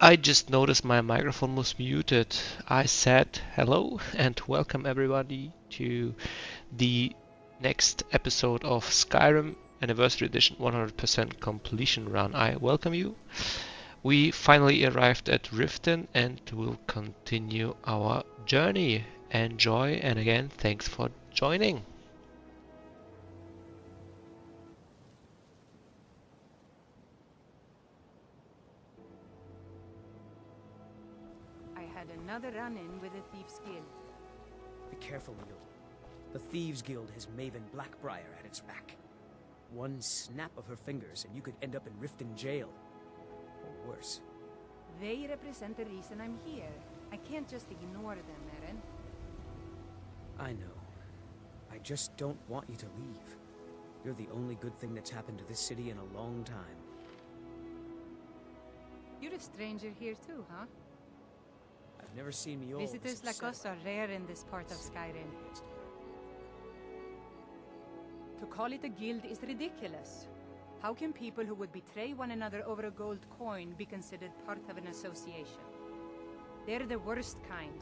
I just noticed my microphone was muted. I said hello and welcome everybody to the next episode of Skyrim Anniversary Edition 100% completion run. I welcome you. We finally arrived at Riften and will continue our journey. Enjoy, and again, thanks for joining. I had another run-in with the Thieves Guild. Be careful, Neil. The Thieves Guild has Maven Blackbriar at its back. One snap of her fingers and you could end up in Riften jail. Or worse. They represent the reason I'm here. I can't just ignore them, Eren. I know. I just don't want you to leave. You're the only good thing that's happened to this city in a long time. You're a stranger here too, huh? I've never seen me all Visitors like us are rare in this part of Skyrim. To call it a guild is ridiculous. How can people who would betray one another over a gold coin be considered part of an association? They're the worst kind.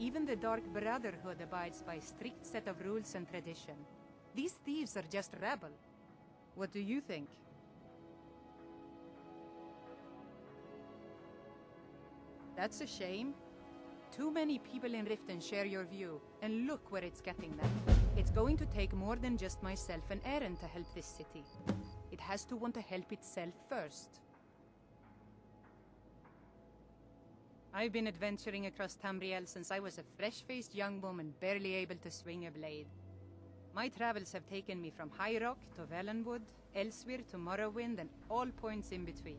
Even the Dark Brotherhood abides by a strict set of rules and tradition. These thieves are just rabble. What do you think? That's a shame. Too many people in Riften share your view, and look where it's getting them. It's going to take more than just myself and Eren to help this city. It has to want to help itself first. I've been adventuring across Tamriel since I was a fresh-faced young woman barely able to swing a blade. My travels have taken me from High Rock to Valenwood, Elsewhere to Morrowind, and all points in between.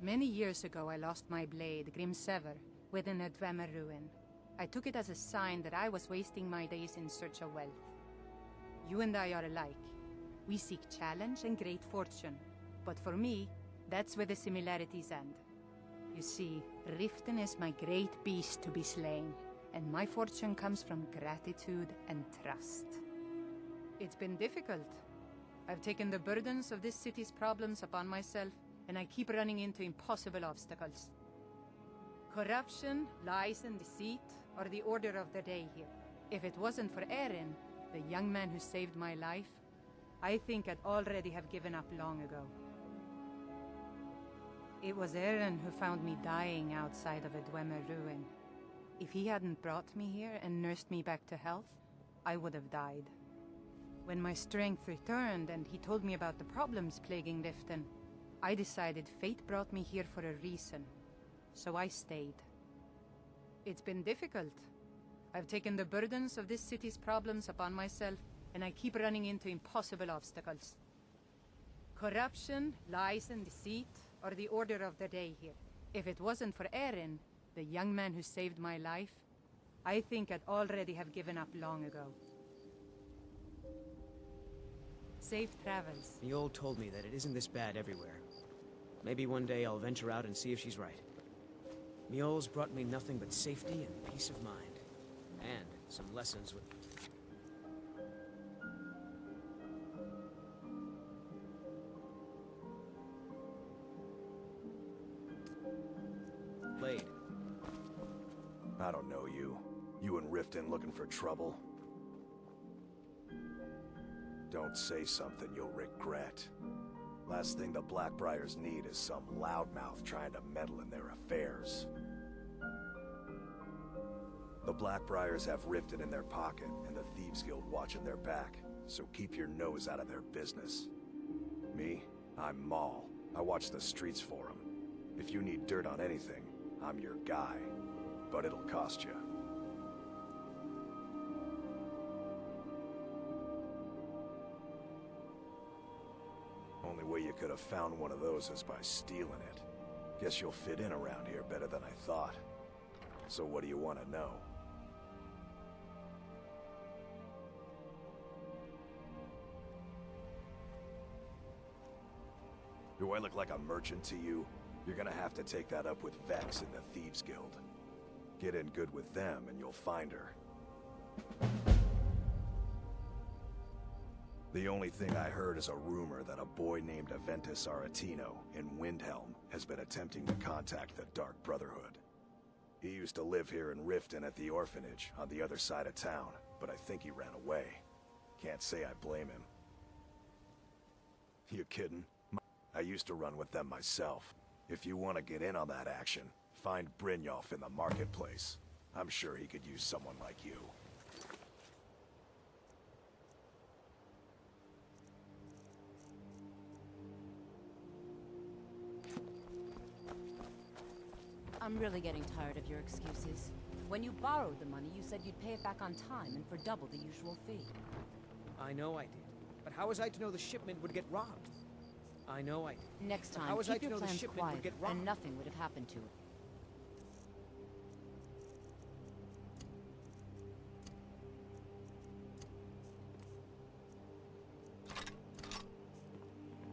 Many years ago I lost my blade, Grimsever, within a Dwemer ruin. I took it as a sign that I was wasting my days in search of wealth. You and I are alike. We seek challenge and great fortune. But for me, that's where the similarities end. You see, Riften is my great beast to be slain, and my fortune comes from gratitude and trust. It's been difficult. I've taken the burdens of this city's problems upon myself, and I keep running into impossible obstacles. Corruption, lies and deceit are the order of the day here. If it wasn't for Eren, the young man who saved my life, I think I'd already have given up long ago. It was Eren who found me dying outside of a Dwemer ruin. If he hadn't brought me here and nursed me back to health, I would have died. When my strength returned and he told me about the problems plaguing Riften, I decided fate brought me here for a reason, so I stayed. It's been difficult. I've taken the burdens of this city's problems upon myself, and I keep running into impossible obstacles. Corruption, lies and deceit are the order of the day here. If it wasn't for Eren, the young man who saved my life, I think I'd already have given up long ago. Safe travels. Neil told me that it isn't this bad everywhere. Maybe one day I'll venture out and see if she's right. Mjol's brought me nothing but safety and peace of mind. And some lessons with... Blade. I don't know you. You in Riften looking for trouble? Don't say something you'll regret. Last thing the Blackbriars need is some loudmouth trying to meddle in their affairs. The Blackbriars have Riften in their pocket, and the Thieves Guild watching their back, so keep your nose out of their business. Me? I'm Maul. I watch the streets for them. If you need dirt on anything, I'm your guy. But it'll cost you. Only way you could have found one of those is by stealing it. Guess you'll fit in around here better than I thought. So what do you want to know? Do I look like a merchant to you? You're gonna have to take that up with Vex in the Thieves Guild. Get in good with them and you'll find her. The only thing I heard is a rumor that a boy named Aventus Aretino in Windhelm has been attempting to contact the Dark Brotherhood. He used to live here in Riften at the orphanage on the other side of town, but I think he ran away. Can't say I blame him. You kidding? I used to run with them myself. If you want to get in on that action, find Brynjolf in the marketplace. I'm sure he could use someone like you. I'm really getting tired of your excuses. When you borrowed the money, you said you'd pay it back on time and for double the usual fee. I know I did. But how was I to know the shipment would get robbed? I know I did. Next time, how was I keep to your know the plans shipment would quiet, get robbed? and nothing would have happened to it.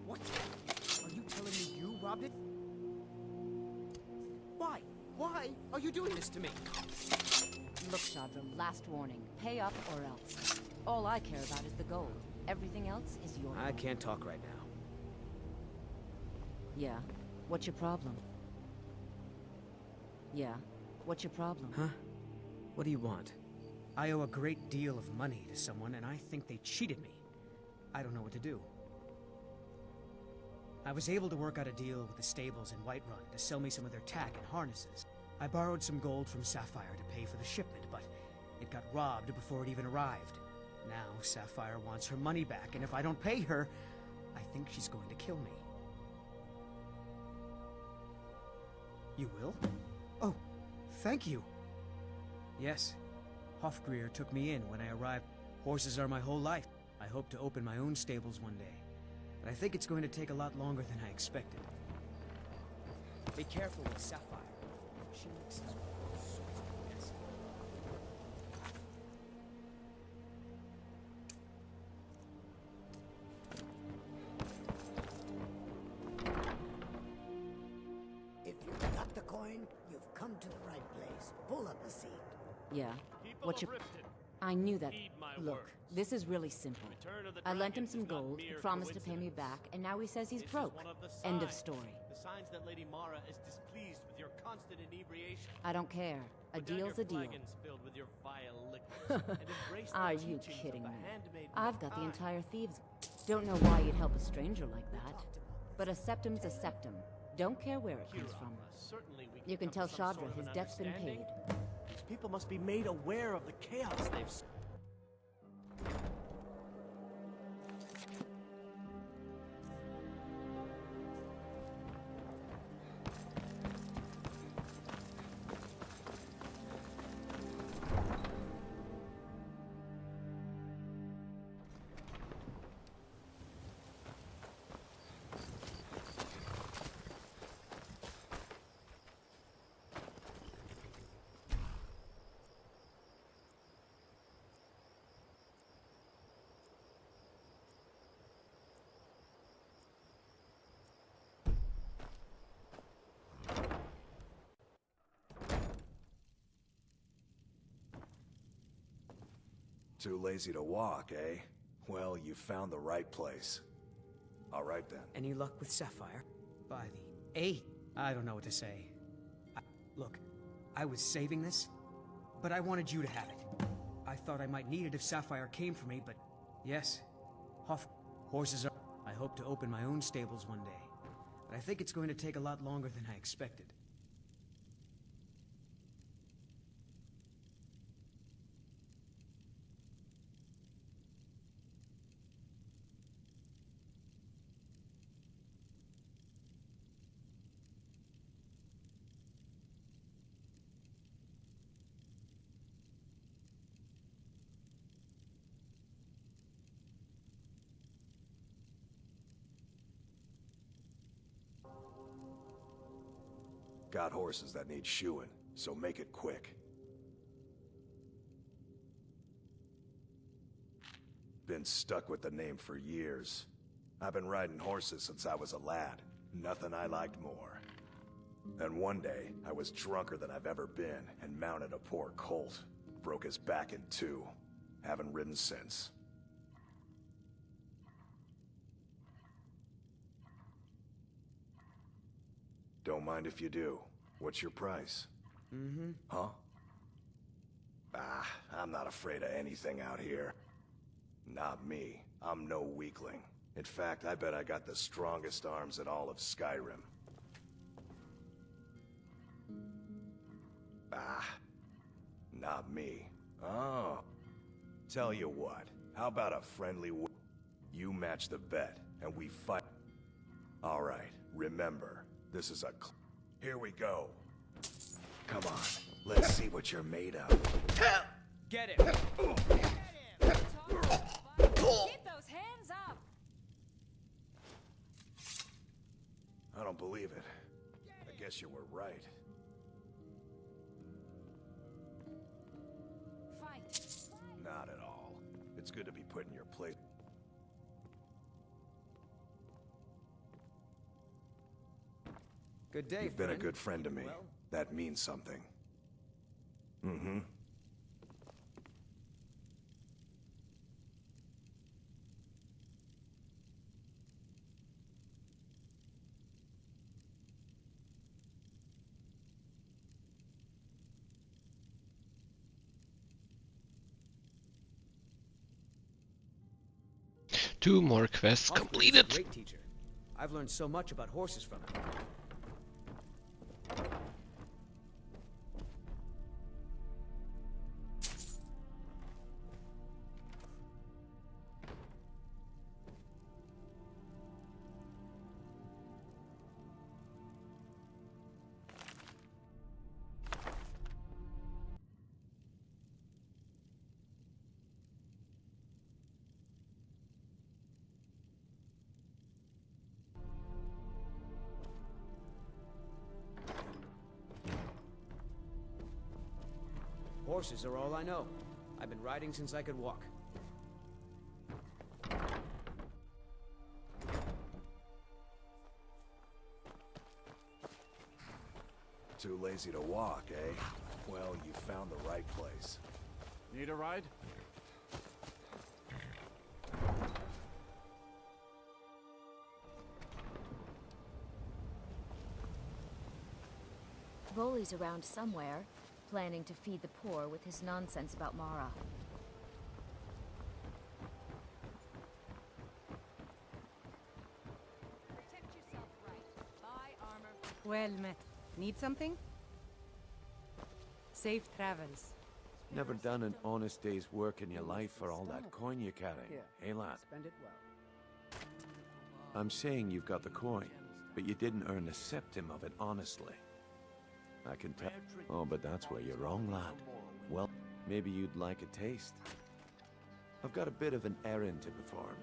What? Are you telling me you robbed it? Why? Why are you doing this to me? Look, Chandra, last warning. Pay up or else. All I care about is the gold. Everything else is your I can't talk right now. Yeah. What's your problem? Yeah. What's your problem? Huh? What do you want? I owe a great deal of money to someone, and I think they cheated me. I don't know what to do. I was able to work out a deal with the stables in Whiterun to sell me some of their tack and harnesses. I borrowed some gold from Sapphire to pay for the shipment, but it got robbed before it even arrived. Now Sapphire wants her money back, and if I don't pay her, I think she's going to kill me. You will? Oh, thank you. Yes, Hofgrir took me in when I arrived. Horses are my whole life. I hope to open my own stables one day. But I think it's going to take a lot longer than I expected. Be careful with Sapphire. She mixes with all sorts of mess. If you've got the coin, you've come to the right place. Pull up a seat. Yeah. People What's of your... Riften, I knew that. heed my Look, words. this is really simple. Return of the I lent him dragons some is not gold, he mere promised to pay me coincidence. back, and now he says he's This is broke. one of the End of signs. story. The signs that Lady Mara is displeased with your constant inebriation. I don't care. A Put down deal's your a deal. flagons filled with your vile liquors, and embrace the Are you teachings of kidding the me? handmaid I've got the Makai. entire Thieves. Don't know why you'd help a stranger like that. But a septum's a septum. Don't care where it comes Kira, from. certainly we can You can come tell to some Shadra sort of his an debt's been understanding. paid. These people must be made aware of the chaos they've... Too lazy to walk, eh? Well, you found the right place. All right then. Any luck with Sapphire? By the 8. I don't know what to say. Look, I was saving this, but I wanted you to have it. I thought I might need it if Sapphire came for me, but yes, horses are... I hope to open my own stables one day, but I think it's going to take a lot longer than I expected. Got horses that need shoeing, so make it quick. Been stuck with the name for years. I've been riding horses since I was a lad. Nothing I liked more. Then one day, I was drunker than I've ever been and mounted a poor colt. Broke his back in two. Haven't ridden since. Don't mind if you do. What's your price? Mm-hmm. Huh? Ah, I'm not afraid of anything out here. Not me. I'm no weakling. In fact, I bet I got the strongest arms in all of Skyrim. Ah, not me. Oh. Tell you what, how about a friendly you match the bet, and we fight. All right, remember, this is a here we go. Come on, let's see what you're made of. Get him! Get him! Keep those hands up! I don't believe it. I guess you were right. Fight! Not at all. It's good to be put in your place. Good day, You've been a friend. good friend to me. Well? That means something. Mm-hmm. Two more quests Hofgreer's a completed. great teacher. I've learned so much about horses from him. Horses are all I know. I've been riding since I could walk. Too lazy to walk, eh? Well, you found the right place. Need a ride? Voley's around somewhere, planning to feed the poor with his nonsense about Mara. Protect yourself right. Buy armor. Well met. Need something? Safe travels. Never done an honest day's work in your life for all that coin you carry, eh, lad? Spend it well. I'm saying you've got the coin, but you didn't earn a septim of it honestly. I can tell. Oh, but that's where you're wrong, lad. Well, maybe you'd like a taste. I've got a bit of an errand to perform,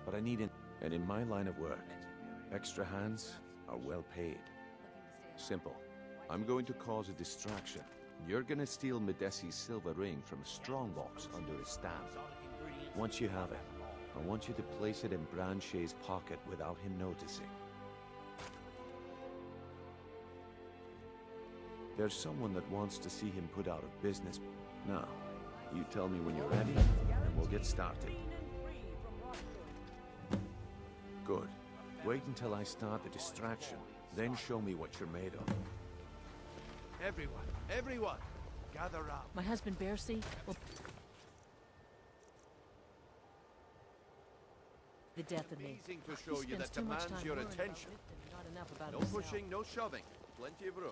but I need an... And in my line of work, extra hands are well paid. Simple. I'm going to cause a distraction. You're gonna steal Medesi's silver ring from a strongbox under his stand. Once you have it, I want you to place it in Branche's pocket without him noticing. There's someone that wants to see him put out of business. Now, you tell me when you're ready, and we'll get started. Good. Wait until I start the distraction, then show me what you're made of. Everyone, gather round. My husband Bercy will... The death of me. Pleasing to show you that demands your attention. Not enough about No himself. pushing, no shoving. Plenty of room.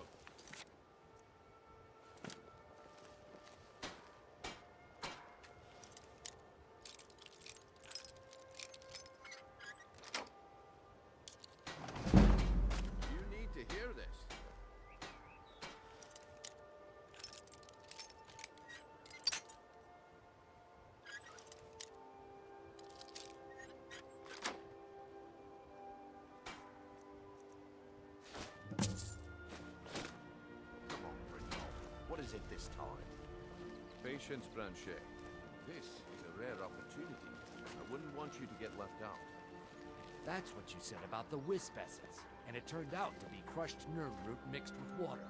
You need to hear this. Come on, Brindle. What is it this time? Patience, Branche. This is a rare opportunity. I wouldn't want you to get left out. That's what you said about the wisp essence, and it turned out to be crushed nerve root mixed with water.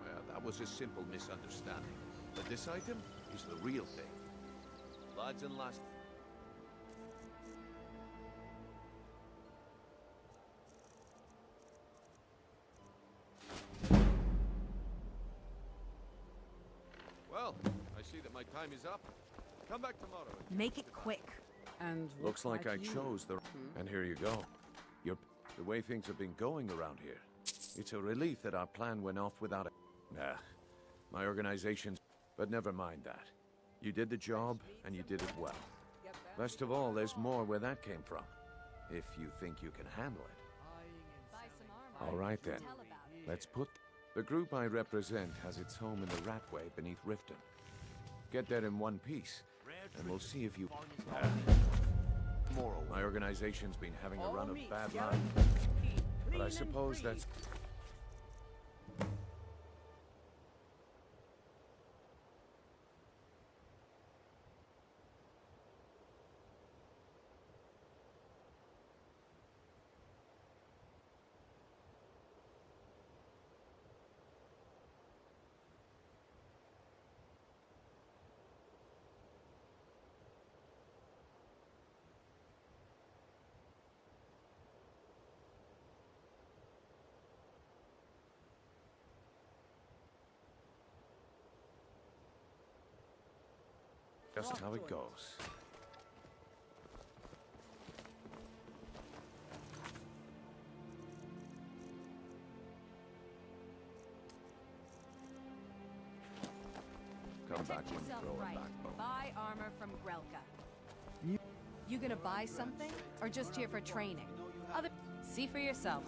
Well, that was a simple misunderstanding. But this item is the real thing. Lads and lass... time is up. Come back tomorrow. Make it quick. And Looks like I you. chose the... And here you go. The way things have been going around here. It's a relief that our plan went off without a... Nah, my organization's... But never mind that. You did the job, and you did it well. Best of all, there's more where that came from. If you think you can handle it. Buy some armor. All right then. Tell about it. Let's put... The group I represent has its home in the Ratway beneath Riften. Get there in one piece, and we'll see if you... My organization's been having a run of bad luck, but I suppose that's... Just how it goes. Come back Protect when you yourself grow a right. backbone. Buy armor from Grelka. You gonna buy something, or just here for training? See for yourself.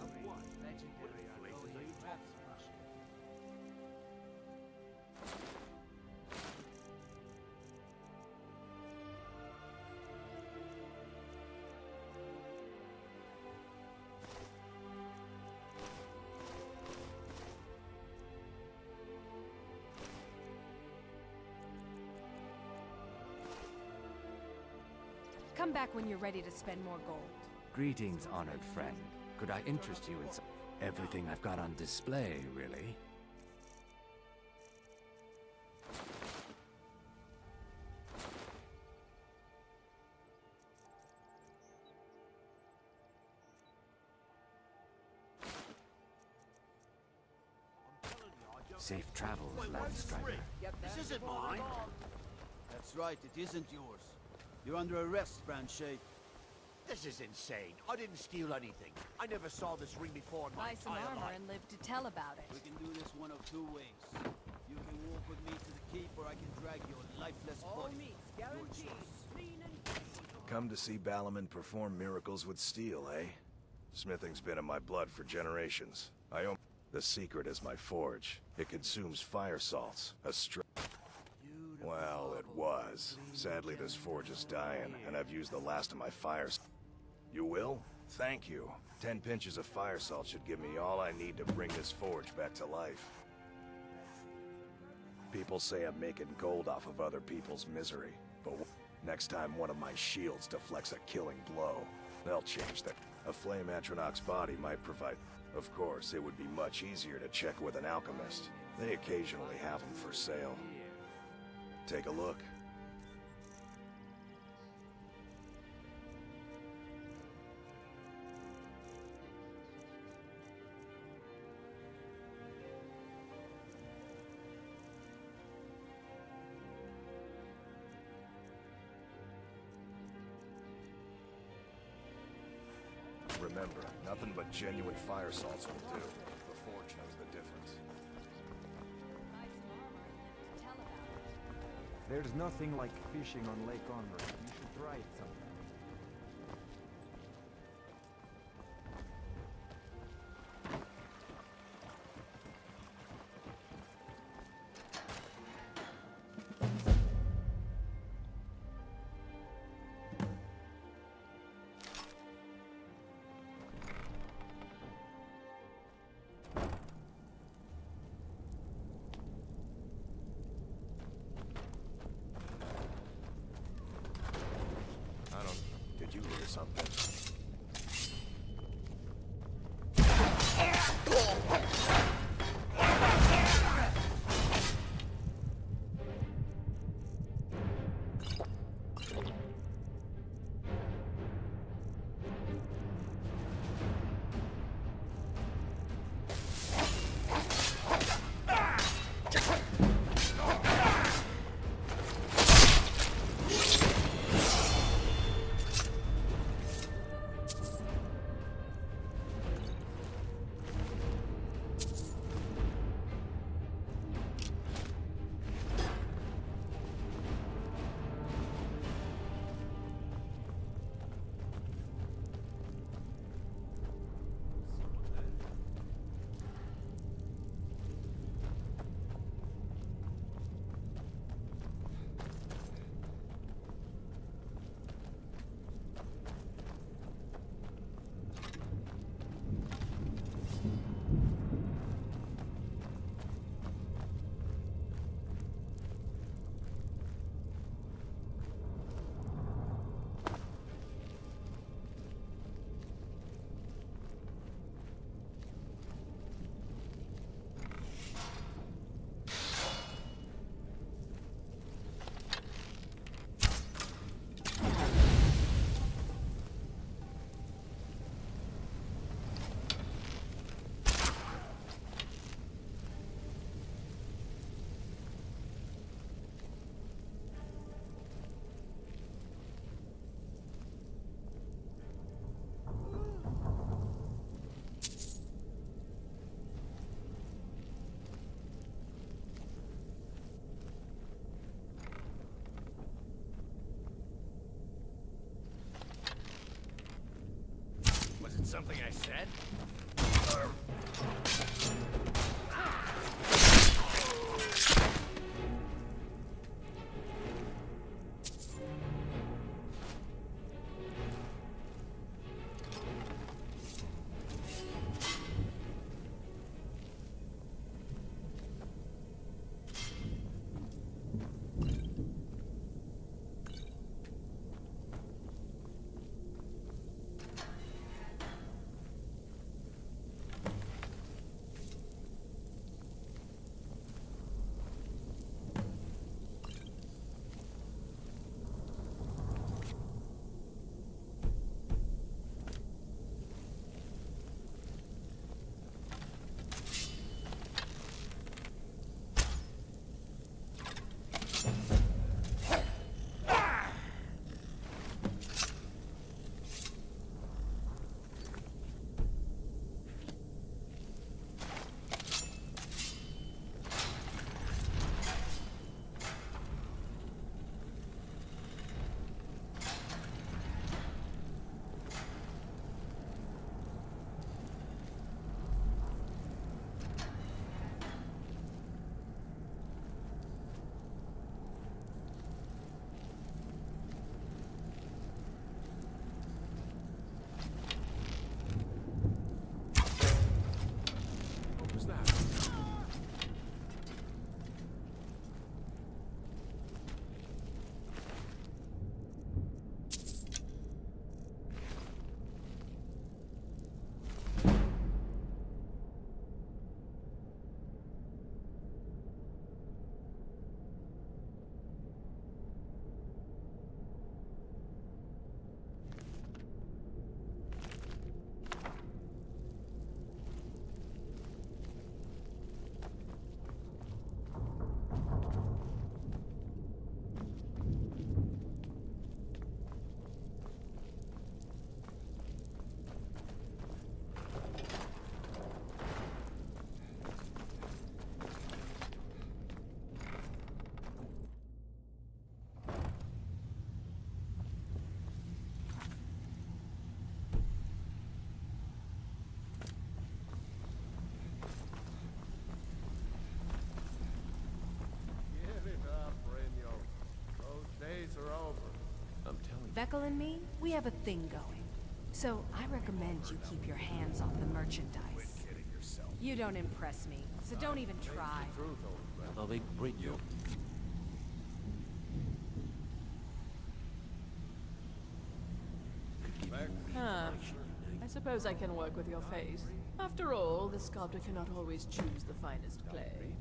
Come back when you're ready to spend more gold. Greetings, honored friend. Could I interest you in everything I've got on display, really? Safe travels, Landstriker. This isn't mine. That's right, it isn't yours. You're under arrest, Branchade. This is insane. I didn't steal anything. I never saw this ring before in my Buy some entire armor life. and live to tell about it. We can do this one of two ways. You can walk with me to the keep, or I can drag your lifeless body. Your choice. Come to see Balaman perform miracles with steel, eh? Smithing's been in my blood for generations. The secret is my forge. It consumes fire salts, Well, it was. Sadly, this forge is dying, and I've used the last of my fires. You will? Thank you. 10 pinches of fire salt should give me all I need to bring this forge back to life. People say I'm making gold off of other people's misery, but next time one of my shields deflects a killing blow, they'll change that. A flame Atronach's body might provide... Of course, it would be much easier to check with an alchemist. They occasionally have them for sale. Take a look. Remember, nothing but genuine fire salts will do. The forge knows the difference. Buy some armor and live to tell about it. There's nothing like fishing on Lake Unread. You should try it sometime. Did you hear something? something I said? Vekel and me, we have a thing going. So I recommend you keep your hands off the merchandise. You don't impress me, so don't even try. Huh. I suppose I can work with your face. After all, the sculptor cannot always choose the finest clay.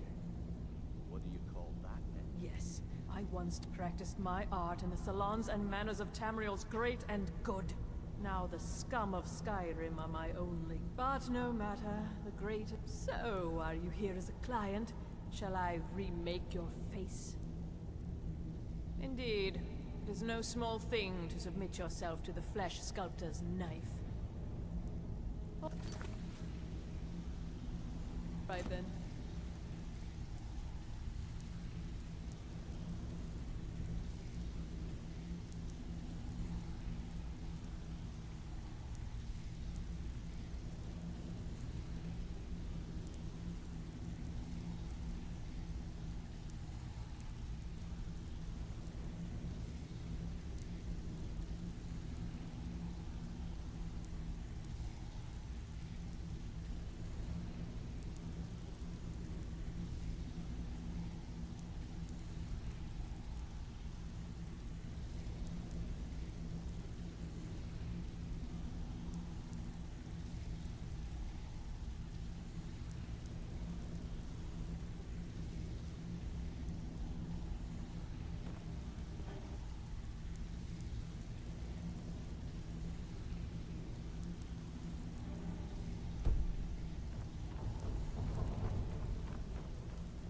What do you call that then? Yes, I once practiced my art in the salons and manners of Tamriel's great and good. Now the scum of Skyrim are my only. But no matter, the great... So, are you here as a client? Shall I remake your face? Indeed. It is no small thing to submit yourself to the flesh sculptor's knife. Right then.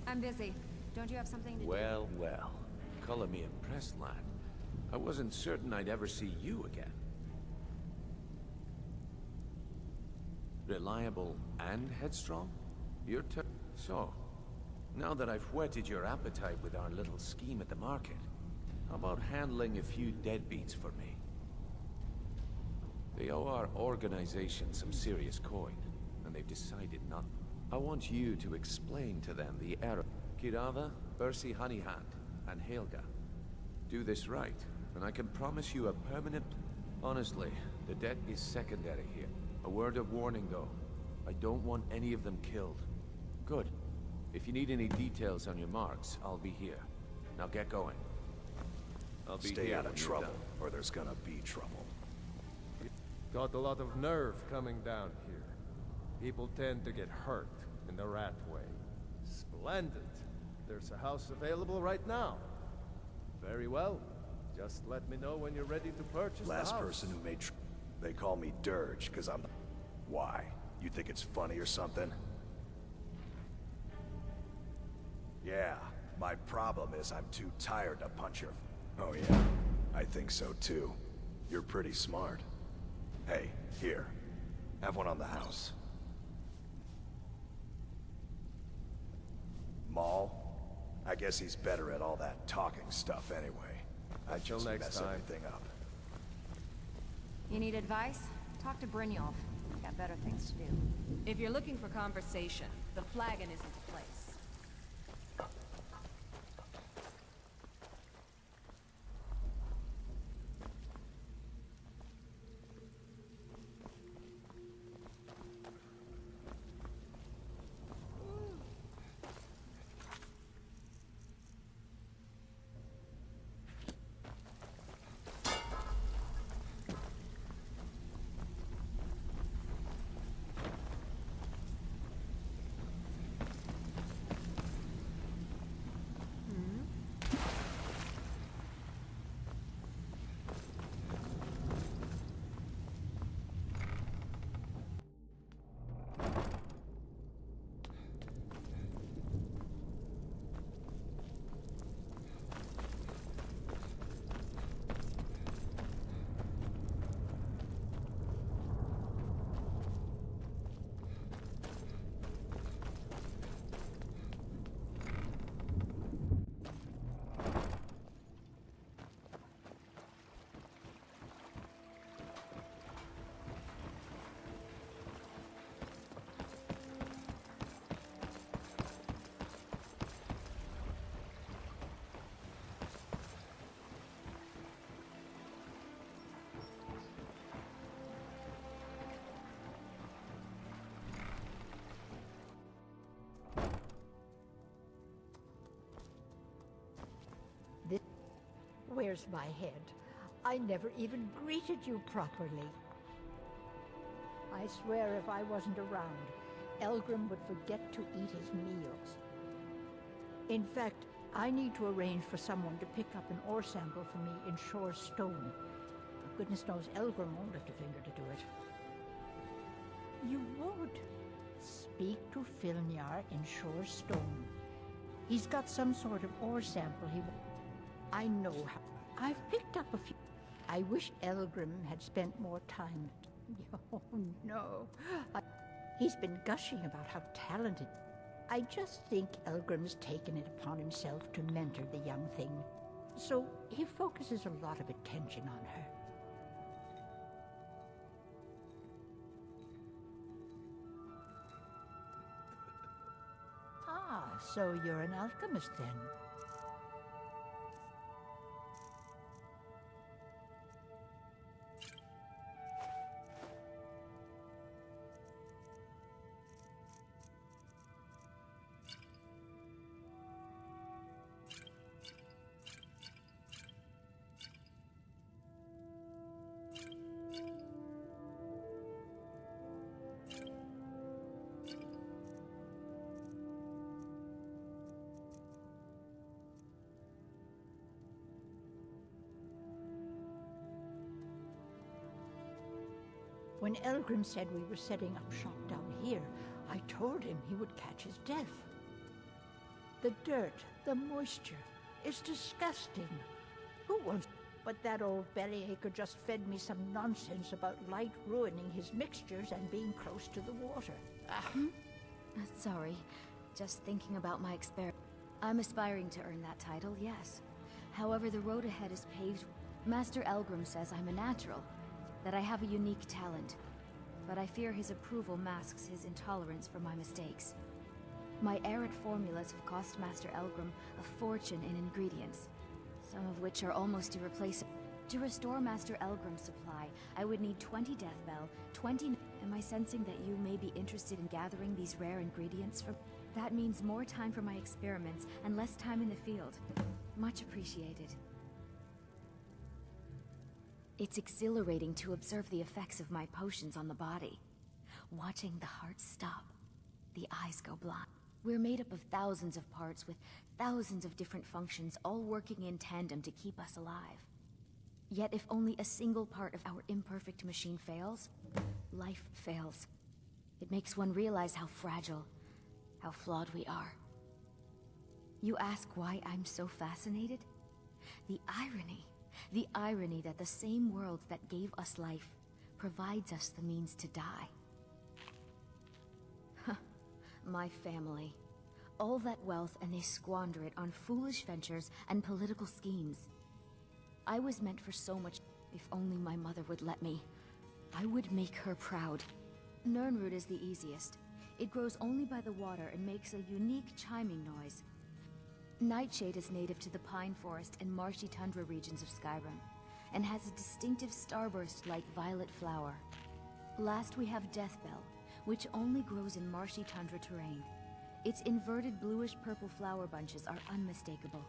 I'm busy. Don't you have something to do? Well, well. Color me impressed, lad. I wasn't certain I'd ever see you again. Reliable and headstrong? Your turn. So, now that I've whetted your appetite with our little scheme at the market, how about handling a few deadbeats for me? They owe our organization some serious coin, and they've decided not. I want you to explain to them the error. Kirava, Bersi Honeyhand, and Helga. Do this right, and I can promise you a permanent... Honestly, the debt is secondary here. A word of warning, though. I don't want any of them killed. Good. If you need any details on your marks, I'll be here. Now get going. I'll be Stay here out of when you're trouble, done. or there's gonna be trouble. Got a lot of nerve coming down here. People tend to get hurt in the rat way. Splendid. There's a house available right now. Very well. Just let me know when you're ready to purchase the house. Last person who made they call me Dirge, because I'm... Why? You think it's funny or something? Yeah, my problem is I'm too tired to punch your... Oh yeah, I think so too. You're pretty smart. Hey, here. Have one on the house. Maul? I guess he's better at all that talking stuff anyway. I just mess everything up. You need advice? Talk to Brynjolf. Got better things to do. If you're looking for conversation, the flagon isn't the place. Where's my head? I never even greeted you properly. I swear if I wasn't around, Elgrim would forget to eat his meals. In fact, I need to arrange for someone to pick up an ore sample for me in Shore Stone. Goodness knows Elgrim won't lift a finger to do it. You would. Speak to Filnyar in Shore Stone. He's got some sort of ore sample he... I know how. I've picked up a few. I wish Elgrim had spent more time. Oh, no. He's been gushing about how talented. I just think Elgrim's taken it upon himself to mentor the young thing. So he focuses a lot of attention on her. Ah, so you're an alchemist then? When Elgrim said we were setting up shop down here, I told him he would catch his death. The dirt, the moisture, it's disgusting. Who wants... But that old bellyache just fed me some nonsense about light ruining his mixtures and being close to the water. Sorry, just thinking about my experiment. I'm aspiring to earn that title, yes. However, the road ahead is paved. Master Elgrim says I'm a natural. that I have a unique talent, but I fear his approval masks his intolerance for my mistakes. My errant formulas have cost Master Elgrim a fortune in ingredients, some of which are almost irreplaceable. To restore Master Elgrim's supply, I would need 20 Death Bell, 20... Am I sensing that you may be interested in gathering these rare ingredients for... That means more time for my experiments and less time in the field. Much appreciated. It's exhilarating to observe the effects of my potions on the body. Watching the heart stop, the eyes go blind. We're made up of thousands of parts with thousands of different functions, all working in tandem to keep us alive. Yet if only a single part of our imperfect machine fails, life fails. It makes one realize how fragile, how flawed we are. You ask why I'm so fascinated? The irony that the same world that gave us life provides us the means to die. My family. All that wealth, and they squander it on foolish ventures and political schemes. I was meant for so much. If only my mother would let me, I would make her proud. Nirnroot is the easiest. It grows only by the water and makes a unique chiming noise. Nightshade is native to the pine forest and marshy tundra regions of Skyrim, and has a distinctive starburst-like violet flower. Last we have Deathbell, which only grows in marshy tundra terrain. Its inverted bluish-purple flower bunches are unmistakable.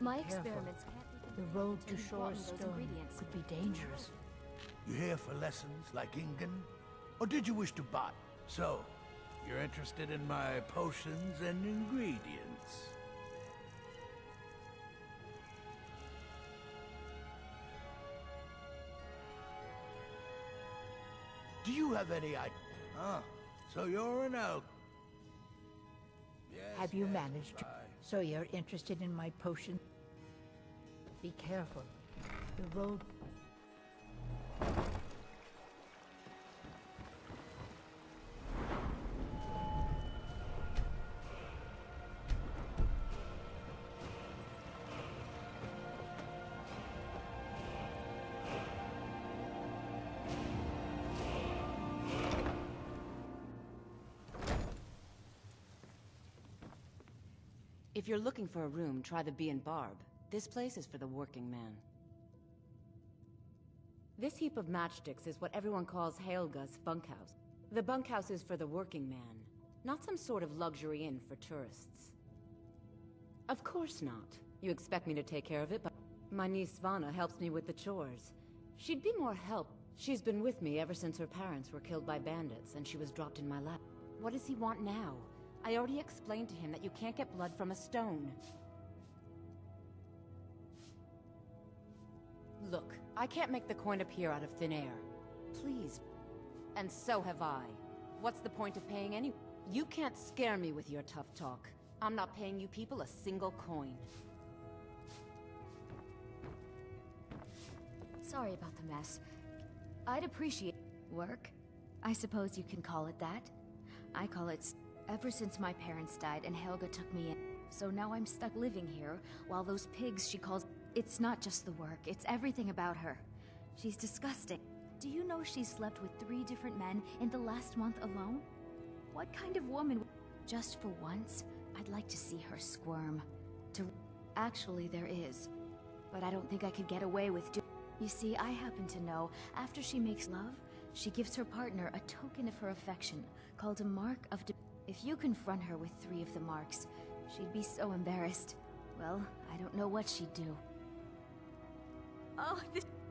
My experiments can't be... The road to Shore's Stone could be dangerous. You here for lessons like Ingen? Or did you wish to buy? So, you're interested in my potions and ingredients? Do you have any idea? Ah, so you're an elk. Yes, have you managed to... So you're interested in my potion? Be careful. The road... If you're looking for a room, try the Bee and Barb. This place is for the working man. This heap of matchsticks is what everyone calls Helga's bunkhouse. The bunkhouse is for the working man, not some sort of luxury inn for tourists. Of course not. You expect me to take care of it, but my niece Svana helps me with the chores. She'd be more help. She's been with me ever since her parents were killed by bandits and she was dropped in my lap. What does he want now? I already explained to him that you can't get blood from a stone. Look, I can't make the coin appear out of thin air. Please. And so have I. What's the point of paying any? You can't scare me with your tough talk. I'm not paying you people a single coin. Sorry about the mess. I'd appreciate... Work? I suppose you can call it that. I call it... Ever since my parents died and Helga took me in. So now I'm stuck living here, while those pigs she calls... It's not just the work, it's everything about her. She's disgusting. Do you know she's slept with 3 different men in the last month alone? What kind of woman... Just for once, I'd like to see her squirm. Actually, there is. But I don't think I could get away with You see, I happen to know, after she makes love, she gives her partner a token of her affection, called a mark of... If you confront her with 3 of the marks, she'd be so embarrassed. Well, I don't know what she'd do. Oh,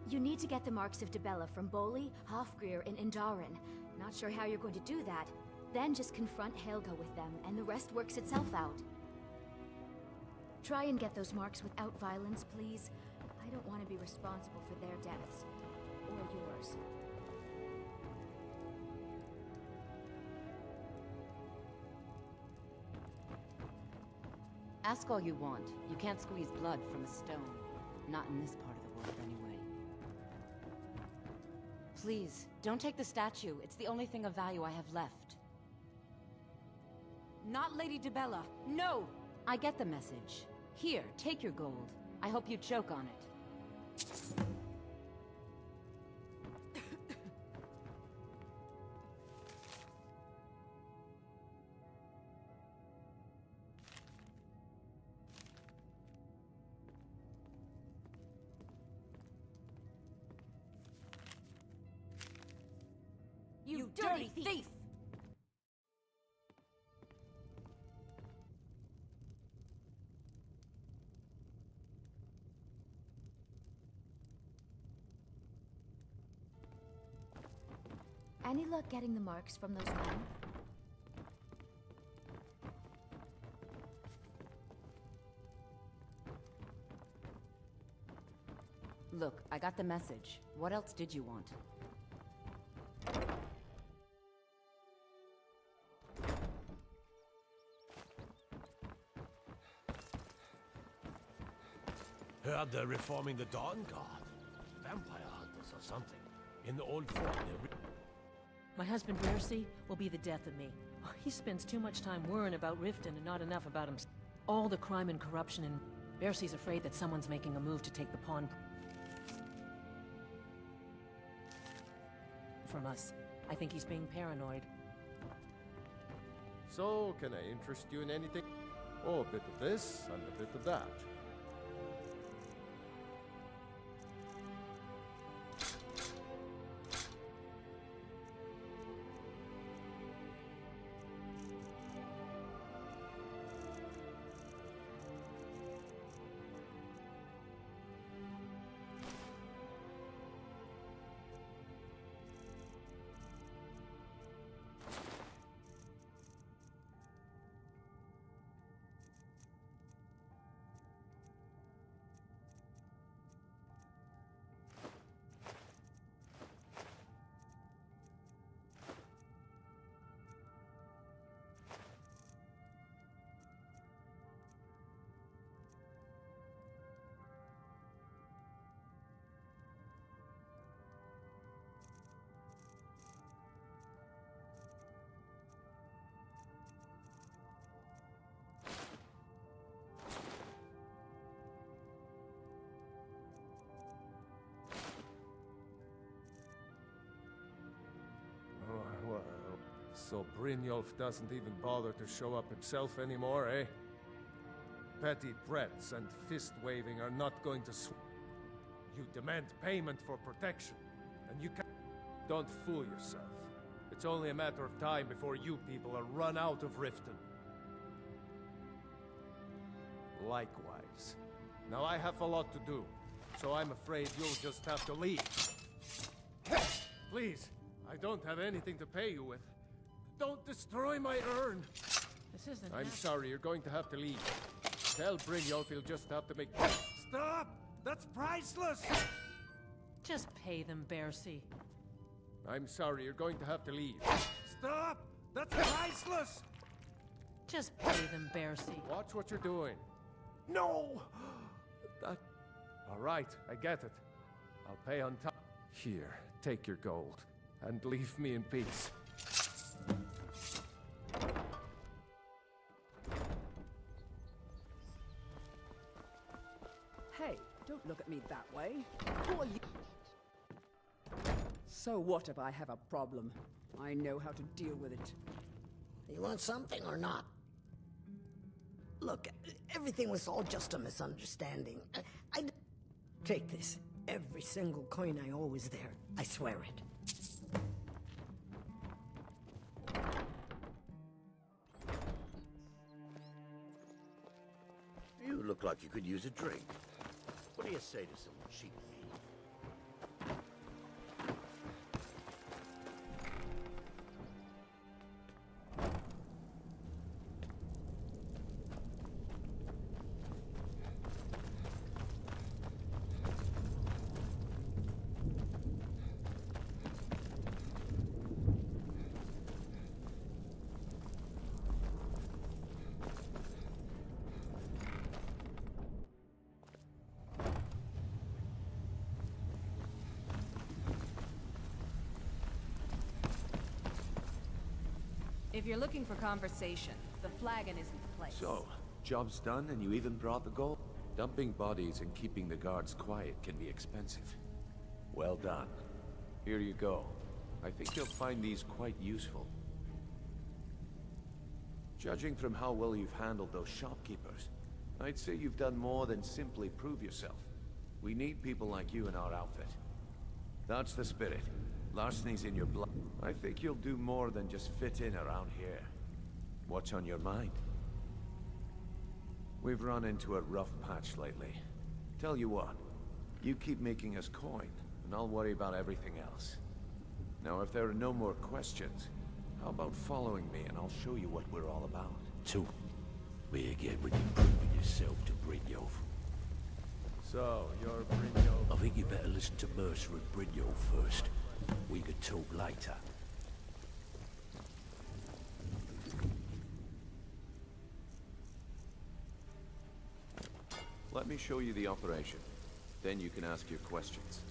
You need to get the marks of Dibella from Boli, Hofgrir, and Indaren. Not sure how you're going to do that. Then just confront Helga with them, and the rest works itself out. Try and get those marks without violence, please. I don't want to be responsible for their deaths. Or yours. Ask all you want. You can't squeeze blood from a stone. Not in this part of the world, anyway. Please, don't take the statue. It's the only thing of value I have left. Not Lady Dibella. No! I get the message. Here, take your gold. I hope you choke on it. You dirty thief! Any luck getting the marks from those men? Look, I got the message. What else did you want? Heard they're reforming the Dawn Guard. Vampire hunters or something. In the old fort, My husband Bercy will be the death of me. He spends too much time worrying about Riften and not enough about himself. All the crime and corruption, and Bercy's afraid that someone's making a move to take the pawn from us. I think he's being paranoid. So, can I interest you in anything? Oh, a bit of this and a bit of that. So Brynjolf doesn't even bother to show up himself anymore, eh? Petty threats and fist-waving are not going to You demand payment for protection, and you can't... Don't fool yourself. It's only a matter of time before you people are run out of Riften. Likewise. Now I have a lot to do, so I'm afraid you'll just have to leave. Please, I don't have anything to pay you with. Don't destroy my urn! This isn't I'm sorry, you're going to have to leave. Tell Brynjolf he'll just have to make... Stop! That's priceless! Just pay them, Bercy. I'm sorry, you're going to have to leave. Stop! That's priceless! Just pay them, Bercy. Watch what you're doing. No! That... All right, I get it. I'll pay on time. Here, take your gold, and leave me in peace. Hey, don't look at me that way. Who are you? So what if I have a problem? I know how to deal with it. You want something or not? Look, everything was all just a misunderstanding. I take this. Every single coin I owe is there. I swear it. You look like you could use a drink. What do you say to some cheap meat? If you're looking for conversation, the flagon isn't the place. So, Job's done and you even brought the gold? Dumping bodies and keeping the guards quiet can be expensive. Well done. Here you go. I think you'll find these quite useful. Judging from how well you've handled those shopkeepers, I'd say you've done more than simply prove yourself. We need people like you in our outfit. That's the spirit. Larceny's in your blood. I think you'll do more than just fit in around here. What's on your mind? We've run into a rough patch lately. Tell you what, you keep making us coin, and I'll worry about everything else. Now, if there are no more questions, how about following me and I'll show you what we're all about? So, where again when you're proving yourself to Brynjolf? So, you're Brynjolf? I think you better listen to Mercer and Brynjolf first. We could talk later. Let me show you the operation. Then you can ask your questions.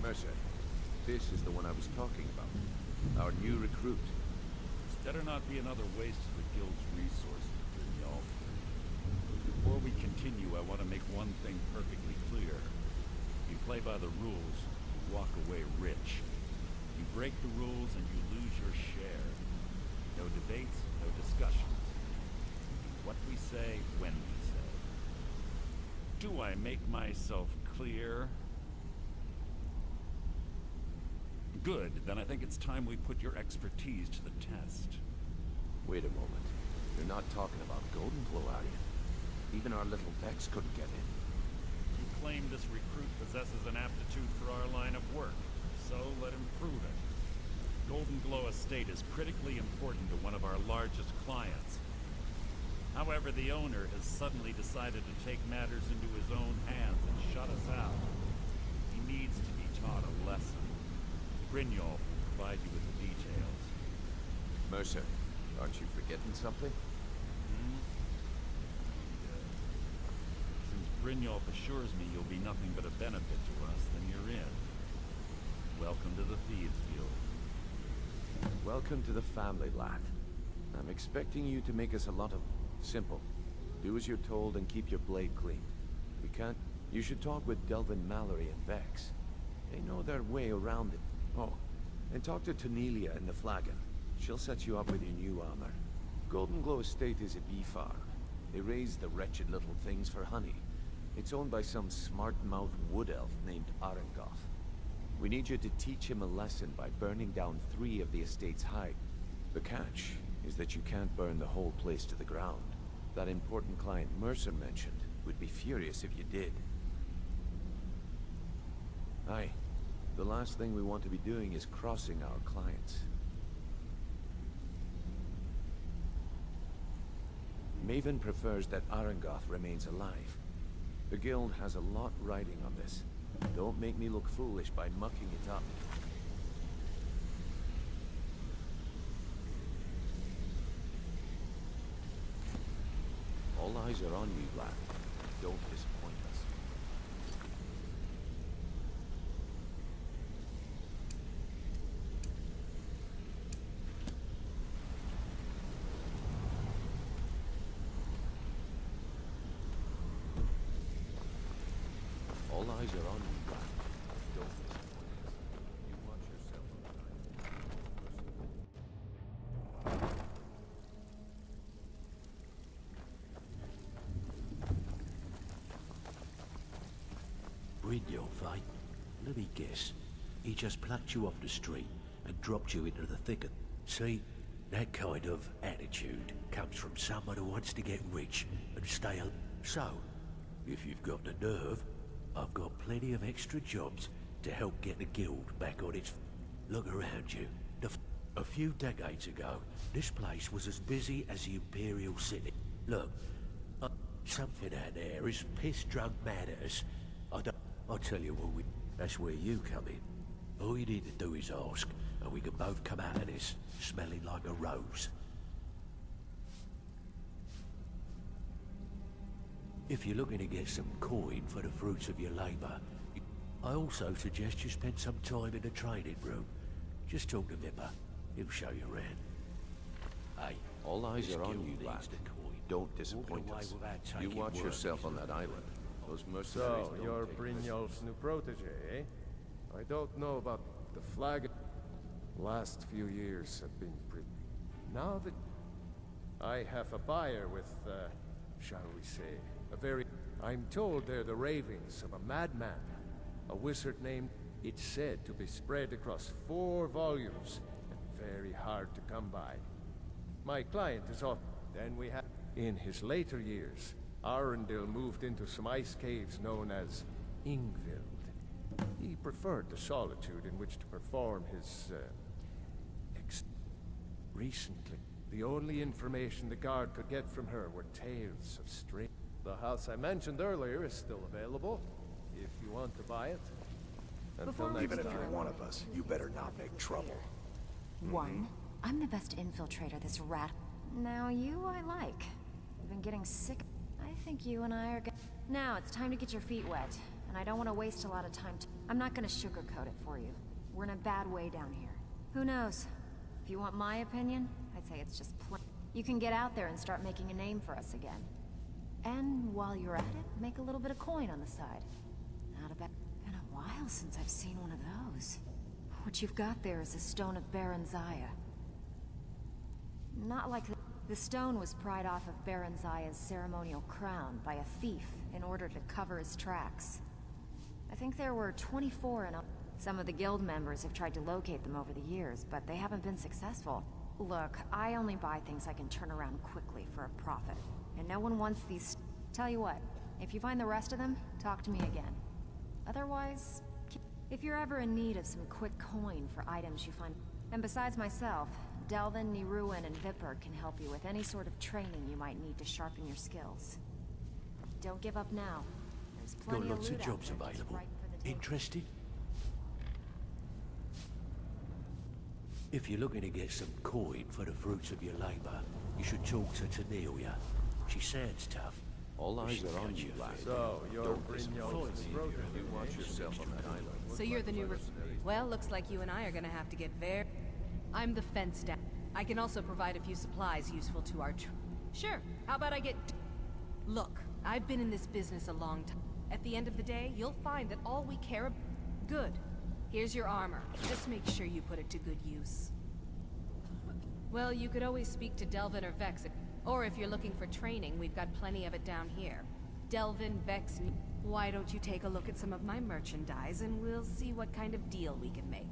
Mercer, this is the one I was talking about. Our new recruit. This better not be another waste of the guild's resources, Brynjolf. Before we continue, I want to make one thing perfectly clear. You play by the rules, you walk away rich. You break the rules and you lose your share. No debates, no discussions. What we say, when we say. Do I make myself clear? Good, then I think it's time we put your expertise to the test. Wait a moment. You're not talking about Goldenglow, are you? Even our little Vex couldn't get in. You claim this recruit possesses an aptitude for our line of work, so let him prove it. Goldenglow Estate is critically important to one of our largest clients. However, the owner has suddenly decided to take matters into his own hands and shut us out. He needs to be taught a lesson. Brynjolf will provide you with the details. Mercer, aren't you forgetting something? Since Brynjolf assures me you'll be nothing but a benefit to us, then you're in. Welcome to the Thieves Guild. Welcome to the family, lad. I'm expecting you to make us a lot of... Simple. Do as you're told and keep your blade clean. We can't... You should talk with Delvin Mallory and Vex. They know their way around it. Oh, and talk to Tonelia in the Flagon. She'll set you up with your new armor. Goldenglow Estate is a bee farm. They raise the wretched little things for honey. It's owned by some smart-mouthed wood elf named Arengoth. We need you to teach him a lesson by burning down 3 of the estate's hive. The catch is that you can't burn the whole place to the ground. That important client Mercer mentioned would be furious if you did. Aye. The last thing we want to be doing is crossing our clients. Maven prefers that Arengoth remains alive. The guild has a lot riding on this. Don't make me look foolish by mucking it up. All eyes are on you, lad. Don't disappoint us. All eyes are on you, lad. Don't disappoint us. You watch yourself on Brynjolf, eh? Let me guess. he just plucked you off the street and dropped you into the thicket. See, that kind of attitude comes from someone who wants to get rich and stay alive. So, if you've got the nerve, I've got plenty of extra jobs to help get the guild back on its... Look around you. A few decades ago, this place was as busy as the Imperial City. Look, something out there is piss-drunk mad at us. I'll tell you what, that's where you come in. All you need to do is ask, and we can both come out of this smelling like a rose. If you're looking to get some coin for the fruits of your labor, I also suggest you spend some time in the training room. Just talk to Vipper. He'll show you around. Hey, All eyes this are on guild you, needs lad. the coin. Don't disappoint Walk away us. without You taking watch word yourself on is that not island. Those mercenaries So, don't you're take Brynjolf's new protege, eh? I don't know about the flag. Last few years have been pretty... Now that I have a buyer with, shall we say, a very... I'm told they're the ravings of a madman. A wizard named... It's said to be spread across 4 volumes, and very hard to come by. My client is off. Then we have... In his later years, Arundel moved into some ice caves known as Ingvild. He preferred the solitude in which to perform his, Recently, the only information the guard could get from her were tales of strange... The house I mentioned earlier is still available, if you want to buy it. Even if you're one of us, you better not make trouble. One, I'm the best infiltrator this rat... Now you I like. I've been getting sick. I think you and I are Now it's time to get your feet wet, and I don't want to waste a lot of time I'm not gonna sugarcoat it for you. We're in a bad way down here. Who knows? If you want my opinion, I'd say it's just You can get out there and start making a name for us again. And while you're at it, make a little bit of coin on the side. Not a bad... Been a while since I've seen one of those. What you've got there is a stone of Baron Zaya. Not like the stone was pried off of Baron Zaya's ceremonial crown by a thief in order to cover his tracks. I think there were 24 in all. Some of the guild members have tried to locate them over the years, but they haven't been successful. Look, I only buy things I can turn around quickly for a profit. And no one wants these... Tell you what, if you find the rest of them, talk to me again. Otherwise, if you're ever in need of some quick coin for items you find... And besides myself, Delvin, Niruin, and Vipper can help you with any sort of training you might need to sharpen your skills. Don't give up now. There's plenty Got lots of of loot jobs out there just available. ripe for the taking. Interested? If you're looking to get some coin for the fruits of your labor, you should talk to Tanelia. She sounds tough. All but eyes she'll are on cut you, your lad. feet. So, you're Don't Brynjolf's disappoint new protege. You watch yourself on that island. So you're the new Well, looks like you and I are gonna have to get very... I'm the fence down. I can also provide a few supplies useful to our Sure, how about I get... Look, I've been in this business a long time. At the end of the day, you'll find that all we care about... Good. Here's your armor. Just make sure you put it to good use. Well, you could always speak to Delvin or Vex. Or if you're looking for training, we've got plenty of it down here. Delvin, Vex... Why don't you take a look at some of my merchandise and we'll see what kind of deal we can make.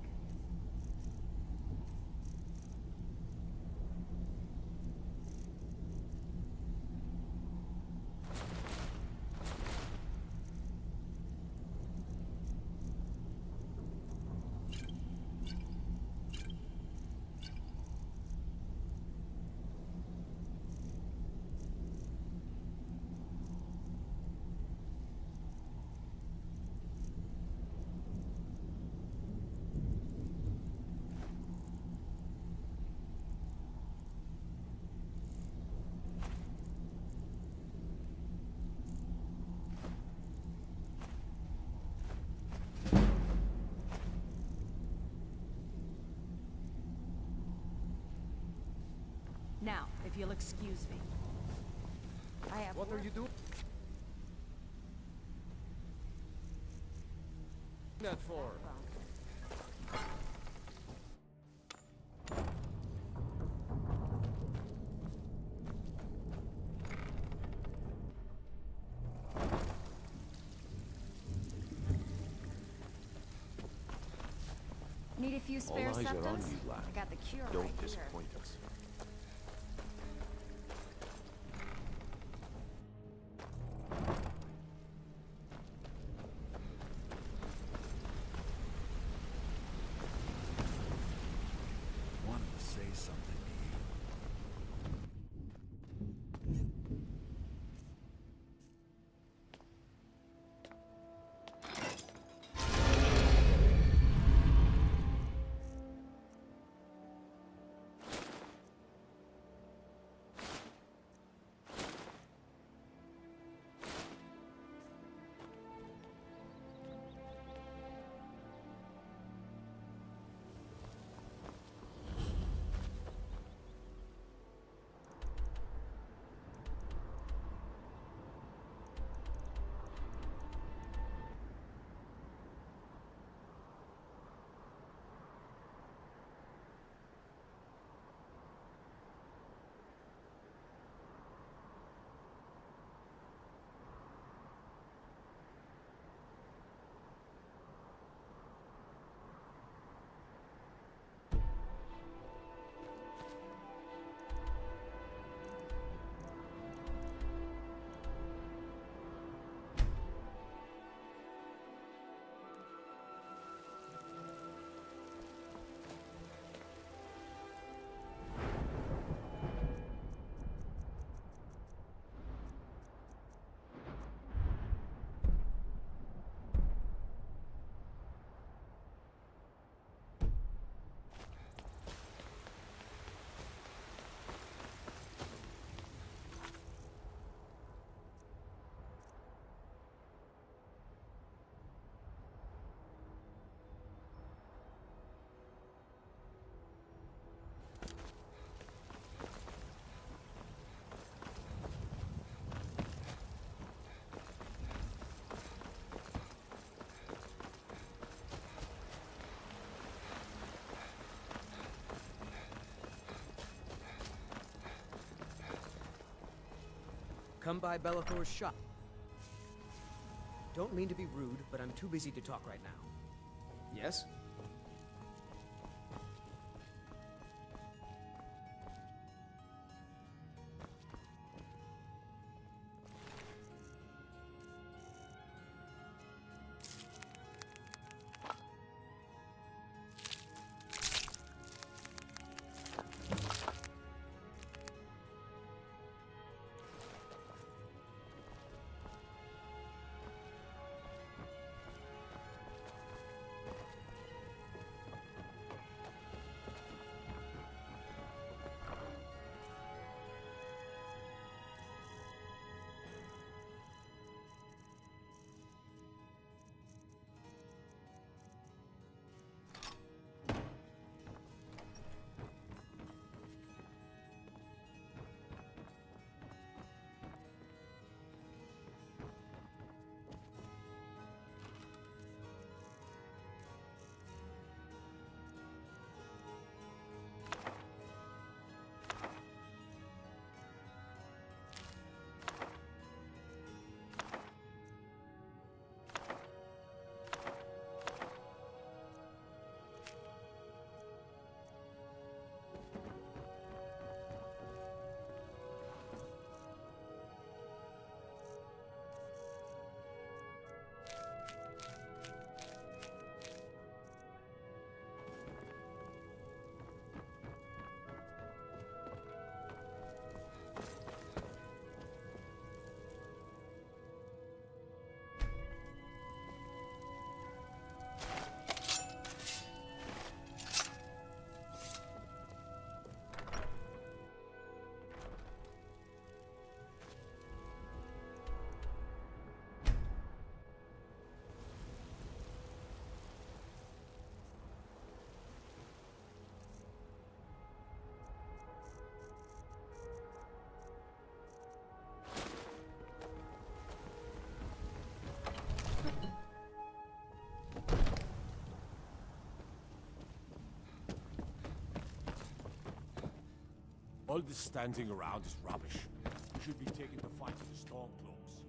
Now, if you'll excuse me. I have... What are you doing? That for? Need a few All spare eyes are on septums? you, lad. I got the cure Don't right here. disappoint us. Wanted to say something to you. Come by Bellathor's shop. Don't mean to be rude, but I'm too busy to talk right now. Yes? All this standing around is rubbish. You should be taking the fight to the Stormcloaks.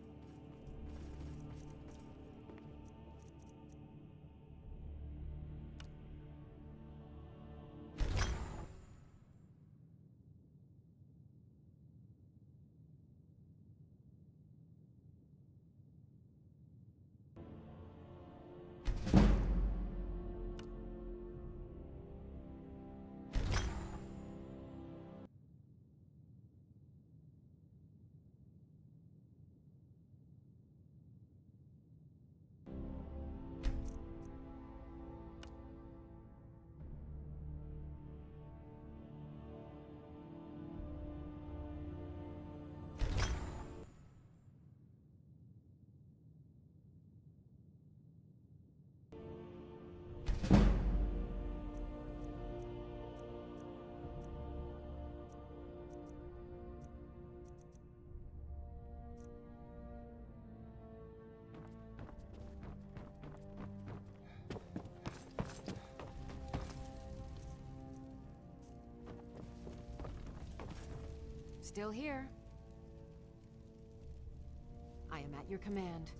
Still here. I am at your command.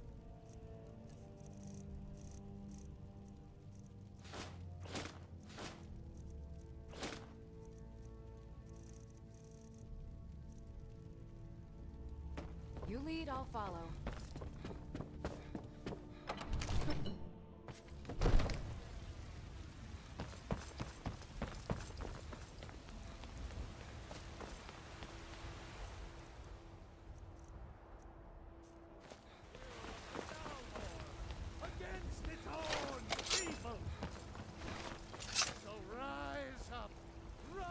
You lead, I'll follow. Against its own people! So rise up! Rise!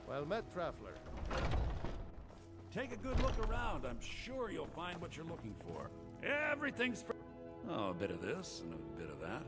Well met, Traveler. Take a good look around. I'm sure you'll find what you're looking for. Everything's for... Oh, a bit of this and a bit of that.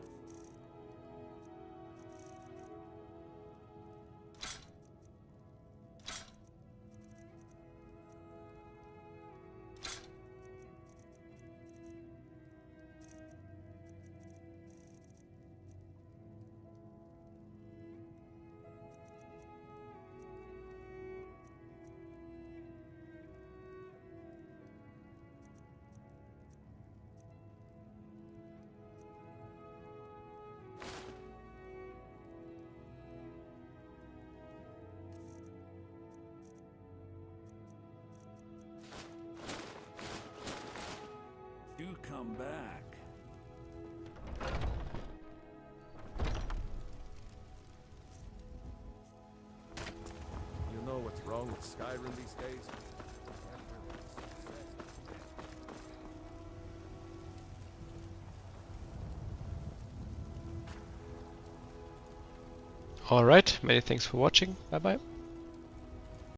Do come back. You know what's wrong with Skyrim these days? Alright, many thanks for watching. Bye bye.